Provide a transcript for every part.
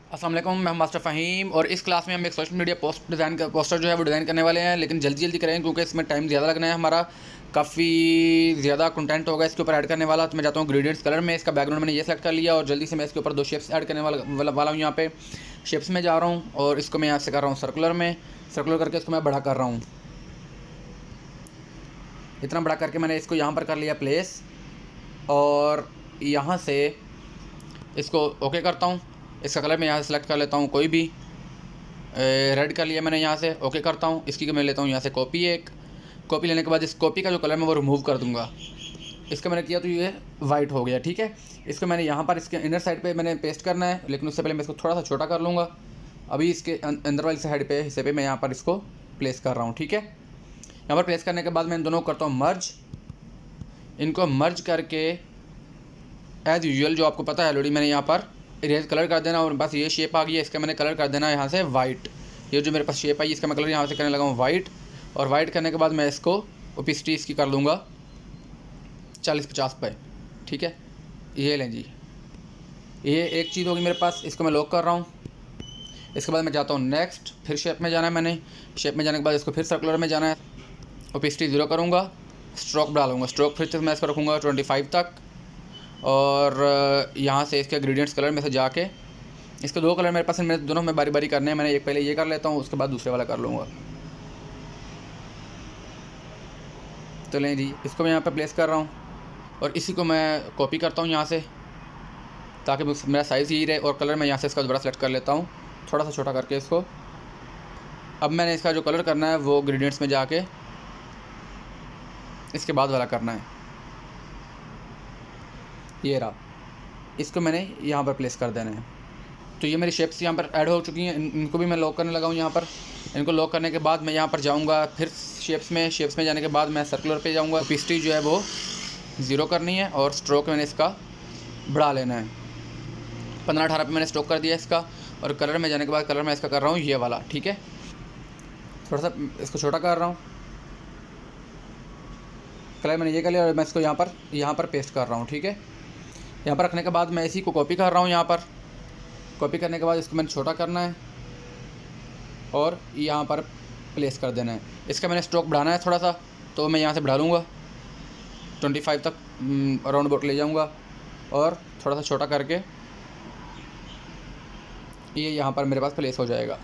अस्सलाम वालेकुम, मैं मास्टर फ़हीम और इस क्लास में हम एक सोशल मीडिया पोस्टर जो है वो डिज़ाइन करने वाले हैं, लेकिन जल्दी जल्दी करें क्योंकि इसमें टाइम ज़्यादा लगना है हमारा। काफ़ी ज़्यादा कंटेंट होगा इसके ऊपर ऐड करने वाला। तो मैं जाता हूँ ग्रेडियंट्स कलर में, इसका बैकग्राउंड मैंने ये सेलेक्ट कर लिया और जल्दी से मैं इसके ऊपर 2 शेप्स ऐड करने वाला हूँ। यहाँ पे शेप्स में जा रहा हूँ और इसको मैं यहाँ से कर रहा हूँ सर्कुलर में। सर्कुलर करके इसको मैं बड़ा कर रहा हूँ। इतना बड़ा करके मैंने इसको यहाँ पर कर लिया प्लेस और यहाँ से इसको ओके करता हूँ। इसका कलर मैं यहाँ से सेलेक्ट कर लेता हूँ, कोई भी रेड कर लिया मैंने। यहाँ से ओके करता हूँ। इसकी मैं लेता हूँ यहाँ से कॉपी लेने के बाद इस कॉपी का जो कलर मैं वो रिमूव कर दूँगा। इसका मैंने किया तो ये वाइट हो गया, ठीक है। इसको मैंने यहाँ पर इसके इनर साइड पे मैंने पेस्ट करना है, लेकिन उससे पहले मैं इसको थोड़ा सा छोटा कर लूँगा। अभी इसके अंदर वाली साइड पे हिस्से पे मैं यहाँ पर इसको प्लेस कर रहा हूँ, ठीक है। यहाँ पर प्लेस करने के बाद मैं इन दोनों को करता हूँ मर्ज। इनको मर्ज करके एज़ यूजुअल जो आपको पता है ऑलरेडी मैंने यहाँ पर इरेज कलर कर देना और बस ये शेप आ गई है। इसका मैंने कलर कर देना यहाँ से वाइट। ये जो मेरे पास शेप आई इसका मैं कलर यहाँ से करने लगा हूँ वाइट। और वाइट करने के बाद मैं इसको ओपेसिटी इसकी कर लूँगा 40-50 पे, ठीक है। ये लें जी, ये एक चीज़ होगी मेरे पास। इसको मैं लॉक कर रहा हूँ। इसके बाद मैं जाता हूँ नेक्स्ट, फिर शेप में जाना है मैंने। शेप में जाने के बाद इसको फिर सर्कुलर में जाना है। ओपेसिटी 0 करूँगा, स्ट्रोक बढ़ा लूँगा। स्ट्रोक फिर से मैं इसको रखूँगा 25 तक। और यहाँ से इसके ग्रेडियंट्स कलर में से जाके इसके 2 कलर मेरे पास मेरे दोनों में बारी बारी करने हैं। मैंने एक पहले ये कर लेता हूँ, उसके बाद दूसरे वाला कर लूँगा। तो लें जी, इसको मैं यहाँ पे प्लेस कर रहा हूँ और इसी को मैं कॉपी करता हूँ यहाँ से, ताकि मेरा साइज़ यही रहे। और कलर मैं यहाँ से इसका दोबारा सेलेक्ट कर लेता हूँ, थोड़ा सा छोटा करके इसको। अब मैंने इसका जो कलर करना है वो ग्रेडियंट्स में जाके इसके बाद वाला करना है। ये रहा, इसको मैंने यहाँ पर प्लेस कर देना है। तो ये मेरी शेप्स यहाँ पर ऐड हो चुकी हैं। इनको भी मैं लॉक करने लगा हूँ यहाँ पर। इनको लॉक करने के बाद मैं यहाँ पर जाऊँगा फिर शेप्स में जाने के बाद मैं सर्कुलर पे जाऊँगा। ओपेसिटी जो है वो 0 करनी है और स्ट्रोक मैंने इसका बढ़ा लेना है। 15-18 पे मैंने स्ट्रोक कर दिया इसका। और कलर में जाने के बाद कलर मैं इसका कर रहा हूँ ये वाला, ठीक है। थोड़ा सा इसको छोटा कर रहा हूँ। कलर मैंने ये कर लिया और मैं इसको यहाँ पर पेस्ट कर रहा हूँ, ठीक है। यहाँ पर रखने के बाद मैं इसी को कॉपी कर रहा हूँ। यहाँ पर कॉपी करने के बाद इसको मैंने छोटा करना है और यहाँ पर प्लेस कर देना है। इसका मैंने स्ट्रोक बढ़ाना है थोड़ा सा, तो मैं यहाँ से बढ़ा लूँगा 25 तक, राउंड अबाउट ले जाऊँगा और थोड़ा सा छोटा करके ये यहाँ पर मेरे पास प्लेस हो जाएगा।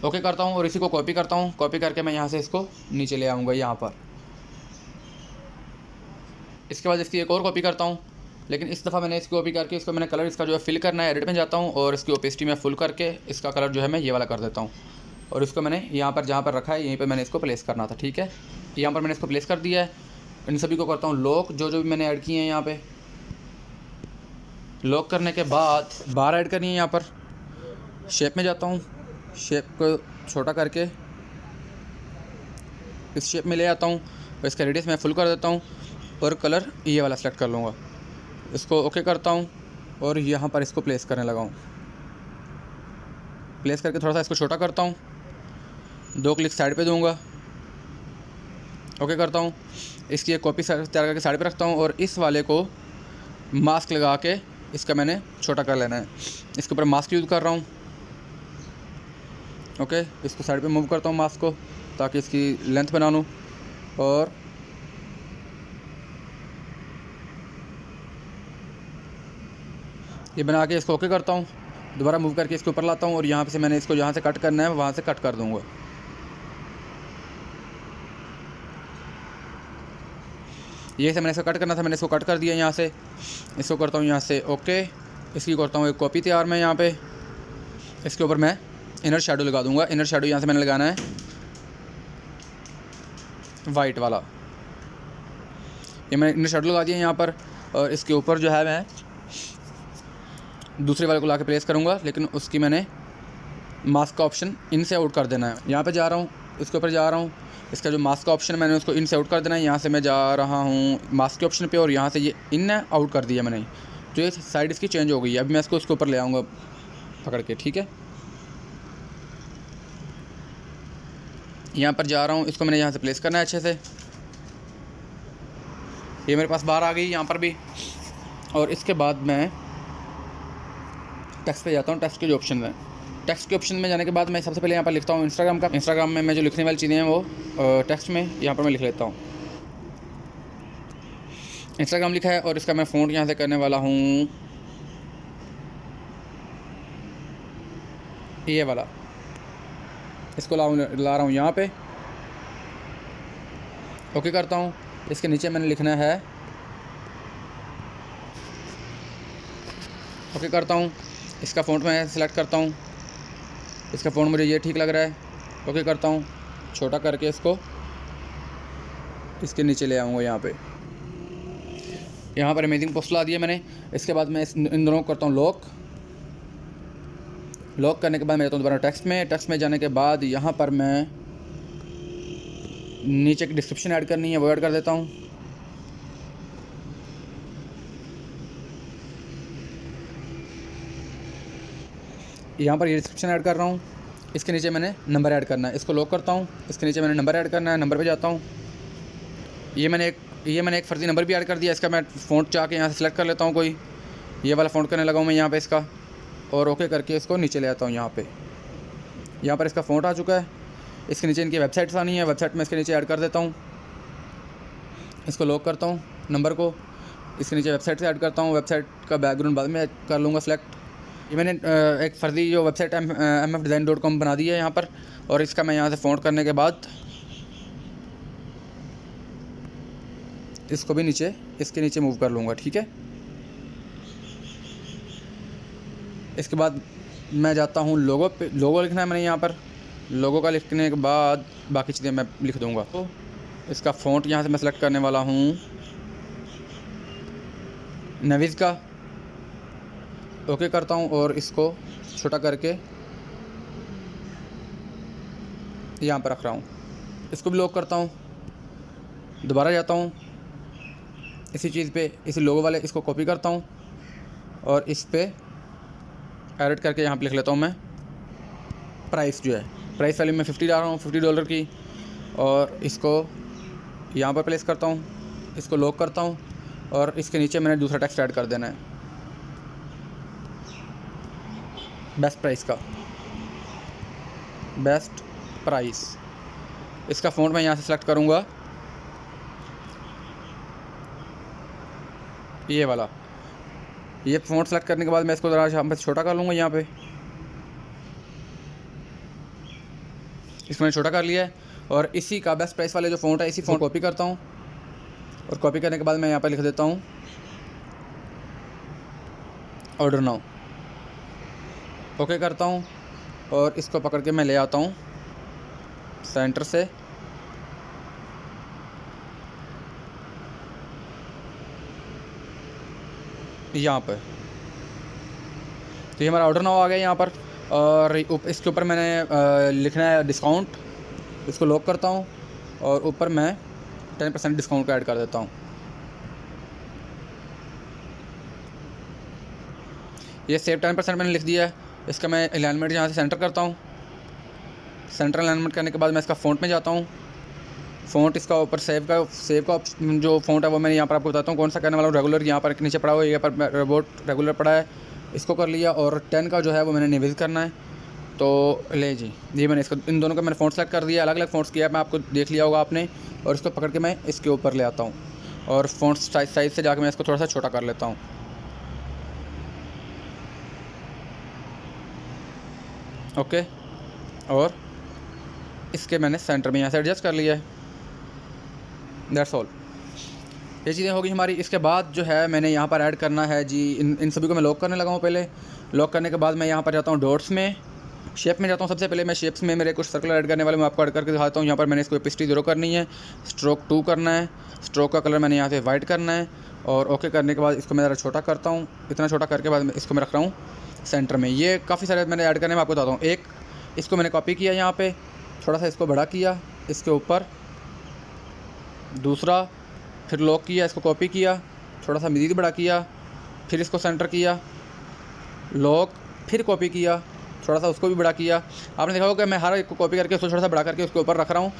ओके करता हूँ और इसी को कॉपी करता हूँ। कॉपी करके मैं यहाँ से इसको नीचे ले आऊँगा यहाँ पर। इसके बाद इसकी एक और कॉपी करता हूँ, लेकिन इस दफ़ा मैंने इसकी कॉपी करके इसको मैंने कलर इसका जो है फिल करना है। एडिट में जाता हूँ और इसकी ओपेसिटी में फुल करके इसका कलर जो है मैं ये वाला कर देता हूँ। और इसको मैंने यहाँ पर जहाँ पर रखा है यहीं पर मैंने इसको प्लेस करना था, ठीक है। यहाँ पर मैंने इसको प्लेस कर दिया है। इन सभी को करता हूँ लॉक, जो भी मैंने ऐड किए हैं यहाँ पे। लॉक करने के बाद बार ऐड करनी है। यहाँ पर शेप में जाता हूँ, शेप को छोटा करके इस शेप में ले आता हूँ और इसका रेडियस मैं फुल कर देता हूँ और कलर ये वाला सेलेक्ट कर लूँगा। इसको ओके करता हूँ और यहाँ पर इसको प्लेस करने लगा हूँ। प्लेस करके थोड़ा सा इसको छोटा करता हूँ, 2 क्लिक साइड पे दूँगा। ओके करता हूँ। इसकी एक कॉपी तैयार करके साइड पे रखता हूँ और इस वाले को मास्क लगा के इसका मैंने छोटा कर लेना है। इसके ऊपर मास्क यूज़ कर रहा हूँ। ओके, इसको साइड पे मूव करता हूँ मास्क को, ताकि इसकी लेंथ बना लूँ। और ये बना के इसको ओके करता हूँ। दोबारा मूव करके इसके ऊपर लाता हूँ और यहाँ से मैंने इसको जहाँ से कट करना है वहाँ से कट कर दूँगा। ये से मैंने इसको कट करना था, मैंने इसको कट कर दिया। यहाँ से इसको करता हूँ यहाँ से ओके। इसकी करता हूँ एक कॉपी तैयार मैं यहाँ पे। इसके ऊपर मैं इनर शेडो लगा दूँगा। इनर शेडो यहाँ से मैंने लगाना है वाइट वाला। ये मैंने इनर शेडो लगा दिया यहाँ पर। और इसके ऊपर जो है मैं दूसरे वाले को ला के प्लेस करूँगा, लेकिन उसकी मैंने मास्क का ऑप्शन इन से आउट कर देना है। यहाँ पे जा रहा हूँ, इसके ऊपर जा रहा हूँ। इसका जो मास्क का ऑप्शन मैंने उसको इन से आउट कर देना है। यहाँ से मैं जा रहा हूँ मास्क के ऑप्शन पे और यहाँ से ये इन आउट कर दिया मैंने। तो ये साइड इसकी चेंज हो गई है। अभी मैं इसको उसके ऊपर ले आऊँगा पकड़ के, ठीक है। यहाँ पर जा रहा हूँ, इसको मैंने यहाँ से प्लेस करना है अच्छे से। ये मेरे पास बाहर आ गई यहाँ पर भी। और इसके बाद मैं टेक्स्ट पे जाता हूँ। टेक्स्ट के जो ऑप्शन है, टेक्स्ट के ऑप्शन में जाने के बाद मैं सबसे पहले यहाँ पर लिखता हूँ इंस्टाग्राम का। इंस्टाग्राम में मैं जो लिखने वाली चीज़ें हैं वो टेक्स्ट में यहाँ पर मैं लिख लेता हूँ। इंस्टाग्राम लिखा है और इसका मैं फ़ॉन्ट यहाँ से करने वाला हूँ ये वाला। इसको ला रहा हूँ यहाँ पे, ओके करता हूँ। इसके नीचे मैंने लिखना है, ओके करता हूँ। इसका फ़ॉन्ट मैं सिलेक्ट करता हूँ। इसका फ़ॉन्ट मुझे ये ठीक लग रहा है, ओके करता हूँ। छोटा करके इसको इसके नीचे ले आऊँगा यहाँ पे। यहाँ पर अमेजिंग पोस्ट ला दिया मैंने। इसके बाद मैं इन दोनों को करता हूँ लॉक। लॉक करने के बाद मैं जाता हूँ दोबारा टेक्स्ट में। टेक्स्ट में जाने के बाद यहाँ पर मैं नीचे की डिस्क्रिप्शन ऐड करनी है, वो ऐड कर देता हूँ। यहाँ पर ये डिस्क्रिप्शन ऐड कर रहा हूँ। इसके नीचे मैंने नंबर ऐड करना है, इसको लॉक करता हूँ। इसके नीचे मैंने नंबर ऐड करना है, नंबर पे जाता हूँ। ये मैंने एक फर्जी नंबर भी ऐड कर दिया। इसका मैं फ़ॉन्ट चाह के यहाँ से सिलेक्ट कर लेता हूँ कोई, ये वाला फ़ॉन्ट करने लगा हूँ मैं यहाँ पे इसका, और ओके करके इसको नीचे ले आता हूँ। यहाँ पर इसका फ़ॉन्ट आ चुका है। इसके नीचे इनकी वेबसाइट्स आनी है, वेबसाइट में इसके नीचे ऐड कर देता हूँ। इसको लॉक करता हूँ नंबर को, इसके नीचे वेबसाइट से ऐड करता हूँ। वेबसाइट का बैकग्राउंड बाद में कर लूँगा सेलेक्ट। ये मैंने एक फ़र्जी जो वेबसाइट mfdesign.com बना दी है यहाँ पर, और इसका मैं यहाँ से फ़ॉन्ट करने के बाद इसको भी इसके नीचे मूव कर लूँगा, ठीक है। इसके बाद मैं जाता हूँ लोगो पे। लोगो लिखना है मैंने यहाँ पर। लोगो का लिखने के बाद बाकी चीज़ें मैं लिख दूँगा। तो इसका फ़ॉन्ट यहाँ से मैं सेलेक्ट करने वाला हूँ नेविज़ का, ओके करता हूँ। और इसको छोटा करके यहाँ पर रख रहा हूँ। इसको भी लॉक करता हूँ। दोबारा जाता हूँ इसी चीज़ पे, इसी लोगो वाले, इसको कॉपी करता हूँ और इस पे एडिट करके यहाँ पे लिख लेता हूँ मैं प्राइस। जो है प्राइस वैल्यू मैं 50 डाल रहा हूँ, $50 की, और इसको यहाँ पर प्लेस करता हूँ। इसको लॉक करता हूँ और इसके नीचे मैंने दूसरा टेक्स्ट ऐड कर देना है, बेस्ट प्राइस का, बेस्ट प्राइस। इसका फ़ॉन्ट मैं यहाँ से सेलेक्ट करूँगा ये वाला। ये फ़ॉन्ट सेलेक्ट करने के बाद मैं इसको ज़रा यहाँ पर छोटा कर लूँगा। यहाँ पे इसको मैंने छोटा कर लिया है, और इसी का बेस्ट प्राइस वाले जो फ़ॉन्ट है, इसी फ़ॉन्ट कॉपी करता हूँ। और कॉपी करने के बाद मैं यहाँ पर लिख देता हूँ ऑर्डर नाउ, ओके करता हूँ। और इसको पकड़ के मैं ले आता हूँ सेंटर से, यहाँ पर। तो ये हमारा ऑर्डर नाउ आ गया यहाँ पर। और इसके ऊपर मैंने लिखना है डिस्काउंट। इसको लॉक करता हूँ और ऊपर मैं 10% डिस्काउंट का ऐड कर देता हूँ। ये सेव 10% मैंने लिख दिया है। इसका मैं अलाइनमेंट यहाँ से सेंटर करता हूँ। सेंटर अलाइनमेंट करने के बाद मैं इसका फ़ॉन्ट में जाता हूँ। फ़ॉन्ट इसका ऊपर सेव का जो फ़ॉन्ट है वो मैंने यहाँ पर आपको बताता हूँ कौन सा करने वाला हूँ। रेगुलर यहाँ पर नीचे पड़ा हुआ है, यहाँ पर रोबोट रेगुलर पड़ा है, इसको कर लिया। और 10 का जो है वो मैंने नेविज़ करना है। तो ले जी, ये मैंने इसको इन दोनों का मैंने फ़ॉन्ट सेलेक्ट कर दिया। अलग अलग फ़ॉन्ट्स किया मैं आपको देख लिया होगा आपने। और इसको पकड़ के मैं इसके ऊपर ले आता हूँ और फ़ॉन्ट साइज़ से जाकर मैं इसको थोड़ा सा छोटा कर लेता हूँ। ओके, और इसके मैंने सेंटर में यहाँ से एडजस्ट कर लिया है। That's all. ये चीज़ें होगी हमारी। इसके बाद जो है मैंने यहाँ पर ऐड करना है जी, इन सभी को मैं लॉक करने लगा हूँ। पहले लॉक करने के बाद मैं यहाँ पर जाता हूँ डॉट्स में, शेप में जाता हूँ। सबसे पहले मैं शेप्स में मेरे कुछ सर्कल ऐड करने वाले मैं आपको ऐड करके दिखाता हूँ। यहाँ पर मैंने इसको एपिसिटी 0 करनी है, स्ट्रोक 2 करना है, स्ट्रोक का कलर मैंने यहाँ से वाइट करना है। और ओके करने के बाद इसको मैं ज़रा छोटा करता हूँ। इतना छोटा करके बाद इसको मैं रख रहा हूँ सेंटर में। ये काफ़ी सारे मैंने ऐड करने में आपको बताता हूँ। एक इसको मैंने कॉपी किया, यहाँ पे थोड़ा सा इसको बड़ा किया इसके ऊपर, दूसरा फिर लॉक किया, इसको कॉपी किया, थोड़ा सा मज़ीद बड़ा किया, फिर इसको सेंटर किया, लॉक, फिर कॉपी किया, थोड़ा सा उसको भी बड़ा किया। आपने देखा होगा कि मैं हर एक को कॉपी करके उसको थोड़ा सा बड़ा करके उसके ऊपर रख रहा हूँ।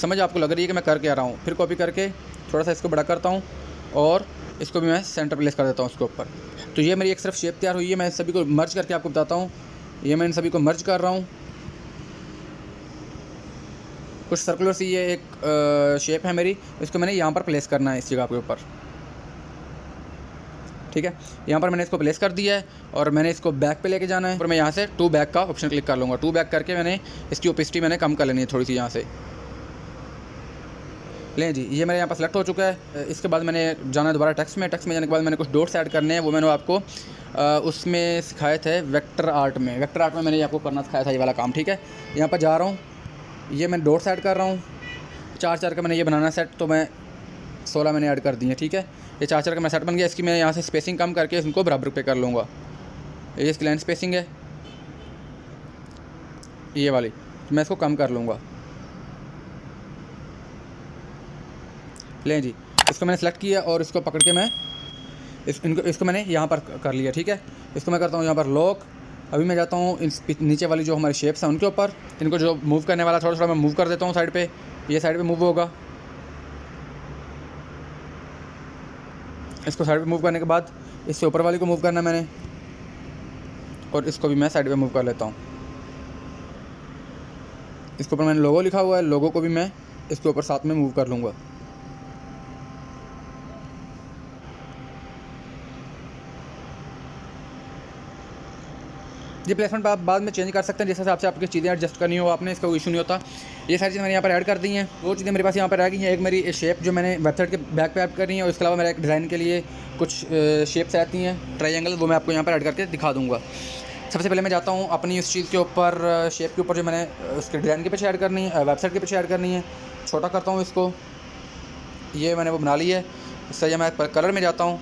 समझ आपको लग रही है कि मैं करके आ रहा हूँ। फिर कॉपी करके थोड़ा सा इसको बड़ा करता हूँ और इसको भी मैं सेंटर प्लेस कर देता हूँ उसके ऊपर। तो ये मेरी एक सिर्फ शेप तैयार हुई है। मैं सभी को मर्ज करके आपको बताता हूँ। ये मैं इन सभी को मर्ज कर रहा हूँ। कुछ सर्कुलर सी ये एक शेप है मेरी, इसको मैंने यहाँ पर प्लेस करना है इस जगह के ऊपर। ठीक है, यहाँ पर मैंने इसको प्लेस कर दिया है और मैंने इसको बैक पे लेके जाना है। और मैं यहाँ से टू बैक का ऑप्शन क्लिक कर लूँगा। टू बैक करके मैंने इसकी ओपेसिटी मैंने कम कर लेनी है थोड़ी सी यहाँ से। लें जी, ये मेरे यहाँ पर सेलेक्ट हो चुका है। इसके बाद मैंने जाना है दोबारा टेक्स्ट में। टेक्स्ट में जाने के बाद मैंने कुछ डॉट्स ऐड करने हैं। वो मैंने आपको उसमें सिखाए थे वेक्टर आर्ट में। वेक्टर आर्ट में मैंने आपको करना सिखाया था ये वाला काम। ठीक है, यहाँ पर जा रहा हूँ, ये मैं डॉट्स ऐड कर रहा हूँ। 4-4 का मैंने ये बनाना सेट, तो मैं 16 मैंने ऐड कर दिए। ठीक है, ये 4-4 का मैं सेट बन गया। इसकी मैं यहाँ से स्पेसिंग कम करके इनको बराबर पे कर लूँगा। ये इसकी लाइन स्पेसिंग है ये वाली, तो मैं इसको कम कर लूँगा। लें जी, इसको मैंने सेलेक्ट किया और इसको पकड़ के मैं इसको मैंने यहाँ पर कर लिया। ठीक है, इसको मैं करता हूँ यहाँ पर लॉक। अभी मैं जाता हूँ इन नीचे वाली जो हमारी शेप्स हैं उनके ऊपर। इनको जो मूव करने वाला थोड़ा थोड़ा मैं मूव कर देता हूँ साइड पे। ये साइड पे मूव होगा। इसको साइड पे मूव करने के बाद इससे ऊपर वाली को मूव करना है मैंने, और इसको भी मैं साइड पे मूव कर लेता हूँ। इसके ऊपर मैंने लोगो लिखा हुआ है, लोगो को भी मैं इसके ऊपर साथ में मूव कर लूँगा। ये प्लेसमेंट आप बाद में चेंज कर सकते हैं जिस हिसाब से आपकी चीज़ें एडजस्ट करनी हो आपने, इसका कोई इशू नहीं होता। ये सारी चीज़ें मैंने यहाँ पर ऐड कर दी हैं। दो चीज़ें मेरे पास यहाँ पर रह गई हैं। एक मेरी शेप जो मैंने वेबसाइट के बैक पे ऐड करनी है, और इसके अलावा मेरा एक डिज़ाइन के लिए कुछ शेप्स आती हैं ट्रायंगल, वो मैं आपको यहाँ पर ऐड करके दिखा दूँगा। सबसे पहले मैं जाता हूँ अपनी उस चीज़ के ऊपर, शेप के ऊपर जो मैंने उसके डिज़ाइन के पीछे ऐड करनी है, वेबसाइट के पीछे ऐड करनी है। छोटा करता हूँ इसको, ये मैंने वो बना ली है। इससे मैं कलर में जाता हूँ,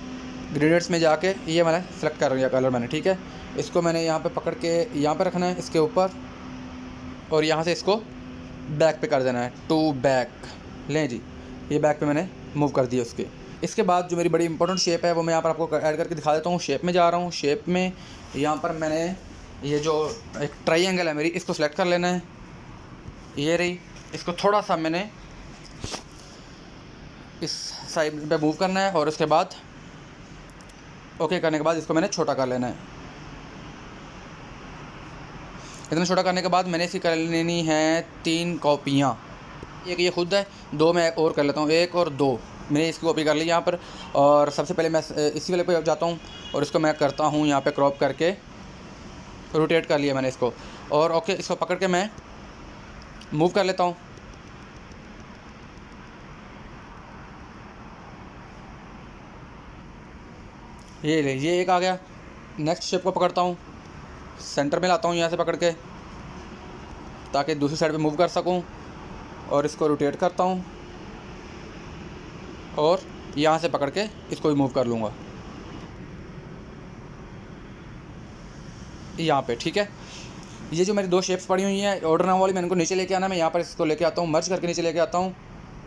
ग्रेडियंट्स में जाके ये मैंने सेलेक्ट कर लिया कलर मैंने। ठीक है, इसको मैंने यहाँ पे पकड़ के यहाँ पे रखना है इसके ऊपर, और यहाँ से इसको बैक पे कर देना है, टू बैक। लें जी, ये बैक पे मैंने मूव कर दिया उसके। इसके बाद जो मेरी बड़ी इंपॉर्टेंट शेप है वो मैं यहाँ पर आपको ऐड करके दिखा देता हूँ। शेप में जा रहा हूँ। शेप में यहाँ पर मैंने ये जो एक ट्रायंगल है मेरी, इसको सेलेक्ट कर लेना है। ये रही, इसको थोड़ा सा मैंने इस साइड पे मूव करना है, और उसके बाद ओके करने के बाद इसको मैंने छोटा कर लेना है। इतना छोटा करने के बाद मैंने इसकी कर लेनी है 3 कॉपियाँ। एक ये खुद है, 2 मैं और कर लेता हूँ, 1 और 2 मैंने इसकी कॉपी कर ली यहाँ पर। और सबसे पहले मैं इसी वाले पे जाता हूँ और इसको मैं करता हूँ यहाँ पे क्रॉप करके, रोटेट कर लिया मैंने इसको। और ओके, इसको पकड़ के मैं मूव कर लेता हूँ। ये एक आ गया। नेक्स्ट शेप को पकड़ता हूँ, सेंटर में लाता हूँ यहाँ से पकड़ के, ताकि दूसरी साइड पे मूव कर सकूँ, और इसको रोटेट करता हूँ और यहाँ से पकड़ के इसको भी मूव कर लूँगा यहाँ पे। ठीक है, ये जो मेरी 2 शेप्स पड़ी हुई हैं ऑर्डर नाम वाली, मैंने इनको नीचे लेके आना। मैं यहाँ पर इसको लेके आता हूँ, मर्ज करके नीचे लेके आता हूँ।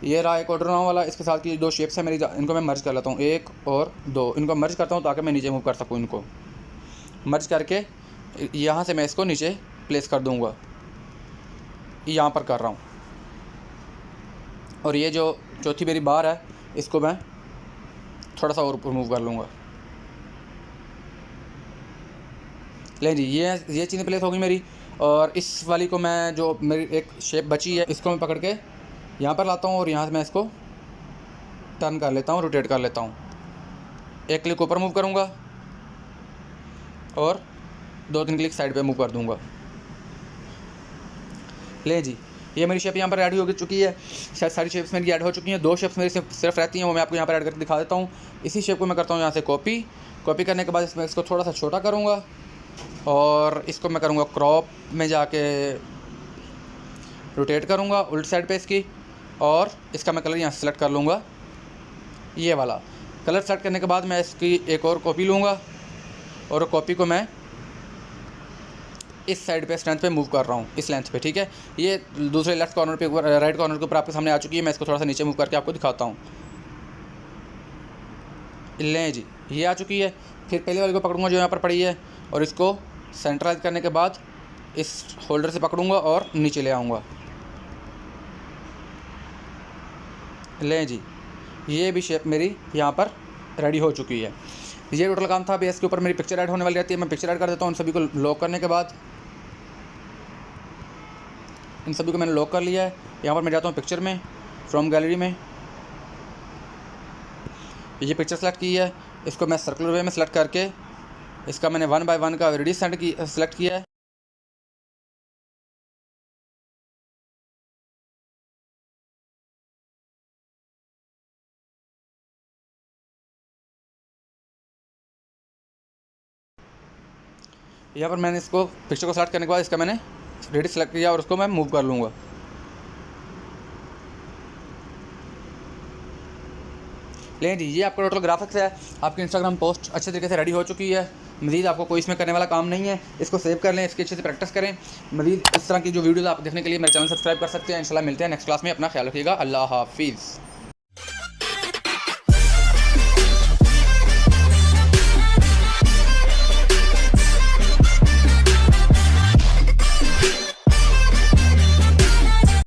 ये रहा एक ऑर्डर नाम वाला, इसके साथ की 2 शेप्स है मेरी, इनको मैं मर्ज कर लेता हूँ, 1 और 2। इनको मर्ज करता हूँ ताकि मैं नीचे मूव कर सकूँ। इनको मर्ज करके यहाँ से मैं इसको नीचे प्लेस कर दूँगा, यहाँ पर कर रहा हूँ। और ये जो चौथी मेरी बार है, इसको मैं थोड़ा सा और ऊपर मूव कर लूँगा। लें जी, ये चीज़ें प्लेस हो गई मेरी। और इस वाली को मैं, जो मेरी एक शेप बची है, इसको मैं पकड़ के यहाँ पर लाता हूँ, और यहाँ से मैं इसको टर्न कर लेता हूँ, रोटेट कर लेता हूँ। एक क्लिक ऊपर मूव करूँगा और 2-3 क्लिक साइड पे मूव कर दूँगा। ले जी, ये मेरी शेप यहाँ पर ऐड हो चुकी है। शायद सारी शेप्स मेरी ऐड हो चुकी हैं। 2 शेप्स मेरी सिर्फ रहती हैं, वो मैं आपको यहाँ पर ऐड करके दिखा देता हूँ। इसी शेप को मैं करता हूँ यहाँ से कॉपी करने के बाद इसमें इसको थोड़ा सा छोटा करूँगा, और इसको मैं करूँगा क्रॉप में जाके रोटेट करूँगा उल्टी साइड पे इसकी, और इसका मैं कलर यहाँ से सेलेक्ट कर लूँगा। ये वाला कलर सेलेक्ट करने के बाद मैं इसकी एक और कॉपी लूँगा, और कॉपी को मैं इस साइड पे स्ट्रेंथ पे मूव कर रहा हूँ, इस लेंथ पे। ठीक है, ये दूसरे लेफ्ट कॉर्नर पे ऊपर, राइट कॉर्नर के ऊपर आपके सामने आ चुकी है। मैं इसको थोड़ा सा नीचे मूव करके आपको दिखाता हूँ। लें जी, ये आ चुकी है। फिर पहले वाली को पकड़ूंगा जो यहाँ पर पड़ी है, और इसको सेंट्राइज करने के बाद इस होल्डर से पकड़ूंगा और नीचे ले आऊँगा। लें जी, ये भी शेप मेरी यहाँ पर रेडी हो चुकी है। ये टोटल काम था। अभी इसके ऊपर मेरी पिक्चर ऐड होने वाली रहती है, मैं पिक्चर ऐड कर देता हूँ। उन सभी को लॉक करने के बाद इन सभी को मैंने लॉक कर लिया है। यहाँ पर मैं जाता हूँ पिक्चर में, फ्रॉम गैलरी में ये पिक्चर सेलेक्ट की है। इसको मैं सर्कुलर वे में सेलेक्ट करके इसका मैंने 1 बाय 1 का रेडियस सेलेक्ट किया है। यहाँ पर मैंने इसको पिक्चर को सेलेक्ट करने के बाद इसका मैंने रेडियस सेलेक्ट किया और उसको मैं मूव कर लूँगा। लेकिन जी ये आपका टोटल ग्राफिक्स है। आपकी इंस्टाग्राम पोस्ट अच्छे तरीके से रेडी हो चुकी है। मज़ीद आपको कोई इसमें करने वाला काम नहीं है। इसको सेव कर लें, इसकी अच्छे से प्रैक्टिस करें। मज़ीद इस तरह की जो वीडियोज़ आप देखने के लिए मेरे चैनल सब्सक्राइब कर सकते हैं। इंशाल्लाह मिलते हैं नेक्स्ट क्लास में। अपना ख्याल रखिएगा। अल्लाह हाफिज़।